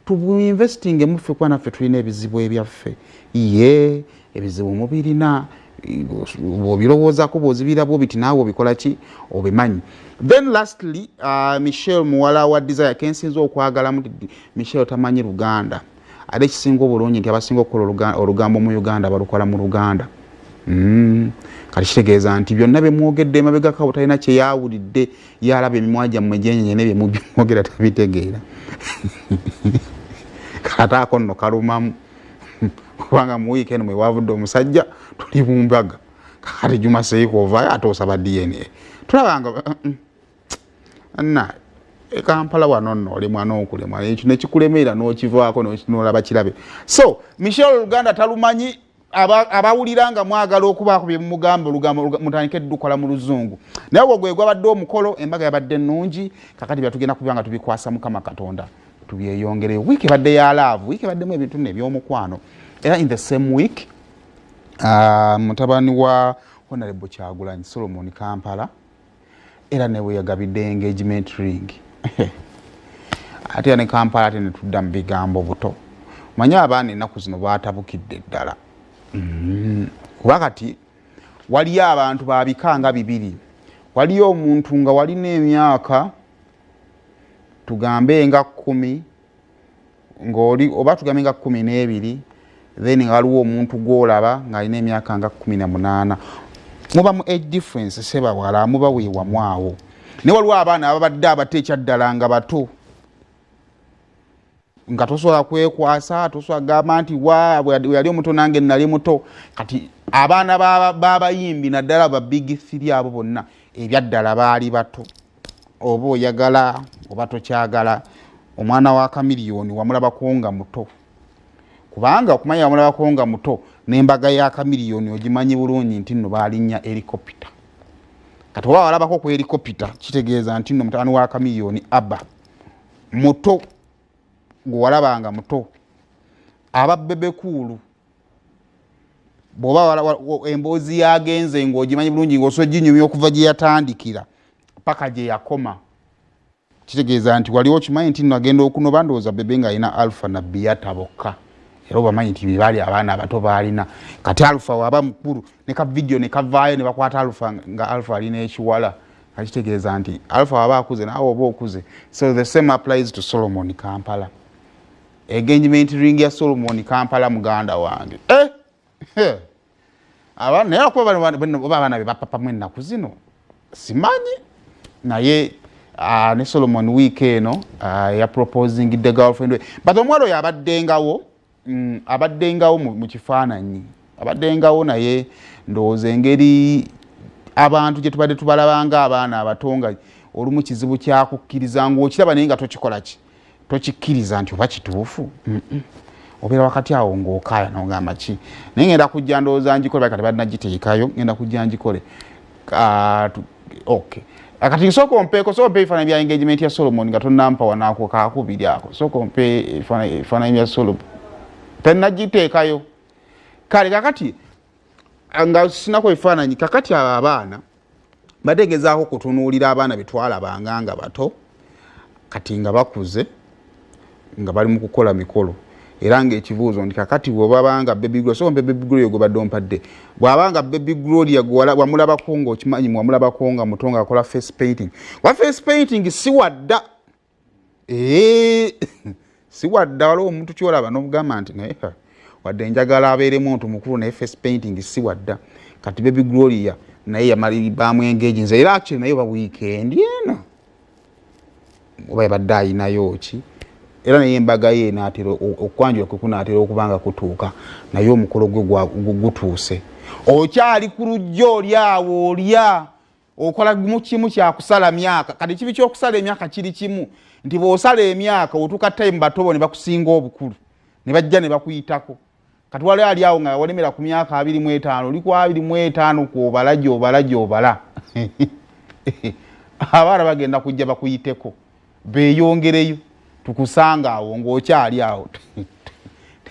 tubu investing muffe kwa naffe tulina ebizibu ebyaffe ye ebizibu mubirina obirowoozaako bw'ozibirabo biti naawe obikola ki obimanyi. Then lastly Michelle muwala wa Desire kensinza okwagalamu Michelle tamanyi Luganda ate ekisinga obulungi nti abasinga okukola olugambo mu Uganda balukola mu Luganda. Kati kitegeeza nti byonna bye mwogedde emabegako butalina kye yaawulidde yalaba emimwa gyammwe gyenyenye ne bye mwogera tabitegeera. Kati ako nno kalumamu kubanga mu weekend mwe wavudde omusajja tuli mu mbaga kati Juma Seiko ovaayo ate osaba DNA tulabanga na Kampala wano nno oli mwana okulemwa ekyo ne kikulemeera n'okivaako n'olaba kirabe. So Michelle Luganda talumanyi abawuliranga mwagala okubaako bye mugamba olugambo mutandike dukola mu Luzungu naye gwe gwabadde omukolo embaga yabadde nnungi kakati byatugenda kubanga tubikwasa Mukama Katonda tubyeyongere. Wiki badde ya love wiki baddemu ebintu nebyomukwano era in the same week mutabani wa Honorable Kyagulanyi Solomon Kampala era newe yagabidde engagement ring ate ne Kampala ate netudda mu bigambo buto manya abaana ennaku zino baatabukidde ddala. Kuba kati waliyo abantu babikanga bibiri waliyo omuntu nga walina emyaka tugambe nga 10 ng'oli oba tugambe nga 12 then waliwo omuntu gwolaba ng'alina emyaka nga 18 muba mu age difference seba wala muba weewamu awo ne waliwo abaana ababadde abateekya ddala nga bato nga tosobola kwekwasa tosobola gamba nti yali omuto nange nali muto. Kati abaana b'abayimbi naddala ba big 3 abo bonna ebyaddala baali bato oba oyagala oba tokyagala omwana wa Kamiliyoni wamulabako nga muto kubanga okumanya wamulabako nga muto n'embaga ya Kamiliyoni ogimanyi bulungi nti nno baalinnya helicopter. Kati oba walabako ku helicopter kitegeeza nti nno mutabani wa Kamiliyoni aba muto gwalabanga muto aba bebekulu bwoba emboozi yagenze ng'ogimanyi bulungi ng'osobola ginyumya okuva gye yatandikira paka gye yakoma kitegeeza nti waliwo kimanyi nti nno agenda okunoba ndowooza bebe ng'alina Alpha na Beata bokka era obamanyi nti bebaali abaana abato baalina. Kati Alpha waba mukulu ne ka video ne kavaayo ne bakwata Alpha nga Alpha alina ekiwala kitegeeza nti Alpha waba akuze naawe oba okuze. So the same applies to Solomon Kampala. Engagement ring ya Solomon Kampala muganda wange abaana naye okuba abaana be bapapa mwennaku zino simanyi naye ne Solomon week eno ya proposing the girlfriend we but omwalo oyo abaddengawo mu kifaananyi abaddengawo naye ndowooza engeri abantu gye tubadde tubalabanga abaana abatonga olumu kizibu kyakukkiriza ng'okiraba naye nga tokikola ki tokikkiriza nti oba kituufu obeera wakati awo ng'okaaya n'ogamba ki naye ngenda kujja ndowooza ngikole kati badnagiteekayo ngenda kujja ngikole okay akati soko ompe ebifaananyi bya engagement ya Solomon nga tonnampa wanaako kaakubiri ako soko ompe ebifaananyi bya Solomon tennagiteekayo kale kakati nga sinako ebifaananyi kakati abo abaana bategezaako kutunuulira abaana betwalabanga nga bato kati nga bakuze nga bali mu kukola mikolo era ng'ekibuuzo nti kakati bw'obabanga Baby Gloria so Baby Gloria gwe badde ompadde bw'abanga Baby Gloria wamulabako ng'okimanyi wamulabako nga mutonga akola face painting wa face painting si wadda si wadda waliwo omuntu kyolaba n'obugamba nti naye wadde njagala abeeremu omuntu mukulu naye face painting si wadda. Kati Baby Gloria naye yamalibaamu engage nze era actually naye ba weekend eno oba yabadde ayinayo ki era naye embaga ye n'atera okwanjula kwe kunaatera okubanga kutuuka naye omukolo gwe gutuuse okyali ku lujja oli awo olya okola mu kimu kyakusala myaka kati kibi ky'okusala emyaka kiri kimu nti bw'osala emyaka otuuka time batobo ne bakusinga obukulu ne bajja ne bakuyitako kati wali ali awo nga walemera ku myaka 25 oli ku 25 kw'obala gy'obala abaana bagenda kujja bakuyiteko beeyongereyo tukusanga awo ng'okyali awo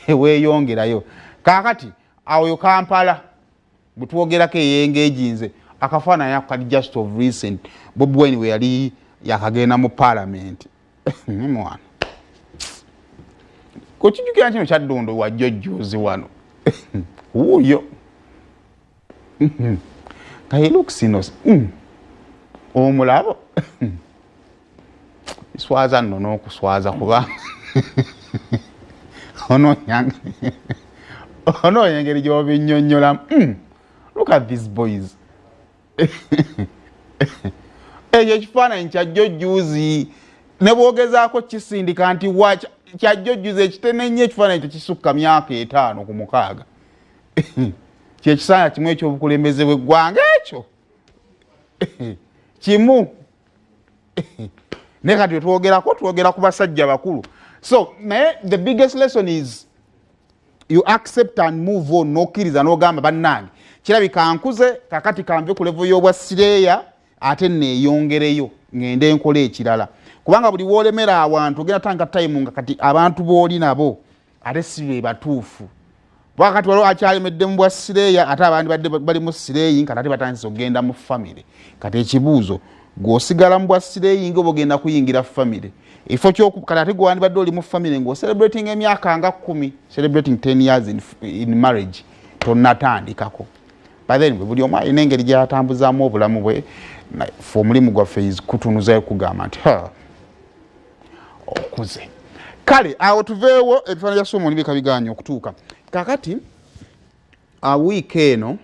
teweeyongerayo. Kaakati awo yo Kampala butwogerako eyengejinze akafaananyi akali just of recent Bobi Wine we yali yakagenda mu parliament mwana kokijukira kino kyaddondo wa jjojjoozi wano wuuyo he looks innocent omulabo iswaza nno n'okuswaza kuba ono engeri gy'obinnyonnyola look at these boys ekyo ekifaananyi kya jjojjuuzi ne bwogezaako kisindika nti kya jjojjuuzi ekitene nnyo ekifaananyi tekisukka myaka 5 ku 6 kyekisaana kimu ekyobukulembeze bw'eggwanga ekyo kimu naye kati twogera ku basajja bakulu. So naye the biggest lesson is you accept and move on, n'okkiriza n'ogamba bannange kirabika nkuze kakati kanve ku level y'obwa sireeya ate neeyongereyo ngende enkola ekirala, kubanga buli woolemera awantu ogenda tanga time nga kati abantu booli nabo ate si be batuufu. Wakati waliwo akyalemedde mu bwa sireeya ate abandi bali mu sireeyi kati ate batandise okugenda mu family. Kati ekibuuzo gw'osigala mu bwa sireeyi nga obogenda kuyingira family ifo kati ate gwandibadde oli mu family ng'ocelebrating emyaka nga 10 celebrating 10 years in marriage tonnatandikako. By then buli omu alina engeri gy'atambuzaamu obulamu bwe fe omulimu gwaffe kutunuzayo kugamba nti okuze. Kale awo tuveewo ebifaananyi bya Solomon bika biganye okutuuka kakati wiiki eno